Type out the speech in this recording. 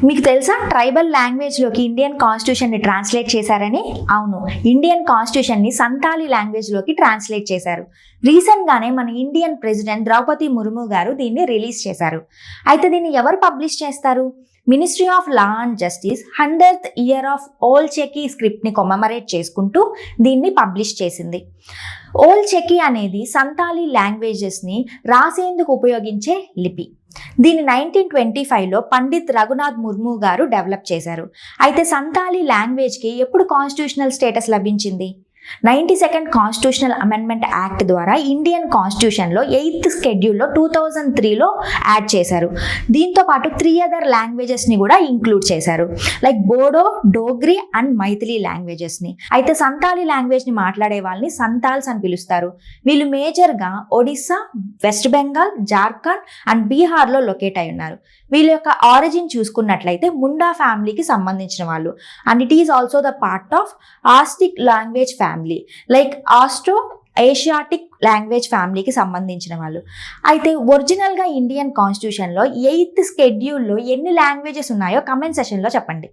మీకు తెలుసా tribal లాంగ్వేజ్లోకి Indian కాన్స్టిట్యూషన్ని translate చేశారని? అవును, ఇండియన్ కాన్స్టిట్యూషన్ని సంతాలీ లాంగ్వేజ్లోకి ట్రాన్స్లేట్ చేశారు. రీసెంట్గానే మన ఇండియన్ ప్రెసిడెంట్ ద్రౌపది ముర్ము గారు దీన్ని రిలీజ్ చేశారు. అయితే దీన్ని ఎవరు పబ్లిష్ చేస్తారు? Ministry of law and justice 100th year of Ol Chiki స్క్రిప్ట్ని కొమెమరేట్ చేసుకుంటూ దీన్ని పబ్లిష్ చేసింది. ఓల్ చెకీ అనేది సంతాలీ లాంగ్వేజెస్ని రాసేందుకు ఉపయోగించే లిపి. దీన్ని 1925లో పండిత్ రఘునాథ్ ముర్ము గారు డెవలప్ చేశారు. అయితే సంతాలీ లాంగ్వేజ్కి ఎప్పుడు కాన్స్టిట్యూషనల్ స్టేటస్ లభించింది? 92nd కాన్స్టిట్యూషనల్ అమెండ్మెంట్ యాక్ట్ ద్వారా ఇండియన్ కాన్స్టిట్యూషన్లో 8th షెడ్యూల్లో 2003లో యాడ్ చేశారు. దీంతో పాటు 3 అదర్ లాంగ్వేజెస్ని కూడా ఇంక్లూడ్ చేశారు, లైక్ బోడో, డోగ్రీ అండ్ మైథిలీ లాంగ్వేజెస్ని. అయితే సంతాలీ లాంగ్వేజ్ని మాట్లాడే వాళ్ళని సంతాల్స్ అని పిలుస్తారు. వీళ్ళు మేజర్గా ఒడిస్సా, వెస్ట్ బెంగాల్, జార్ఖండ్ అండ్ బీహార్లో లొకేట్ అయి ఉన్నారు. వీళ్ళ యొక్క ఆరిజిన్ చూసుకున్నట్లయితే ముండా ఫ్యామిలీకి సంబంధించిన వాళ్ళు. And it is also the part of Austric language family, like Austro Asiatic language ఫ్యామిలీకి సంబంధించిన వాళ్ళు. అయితే ఒరిజినల్గా ఇండియన్ కాన్స్టిట్యూషన్లో 8th షెడ్యూల్లో ఎన్ని లాంగ్వేజెస్ ఉన్నాయో కమెంట్ సెషన్లో చెప్పండి.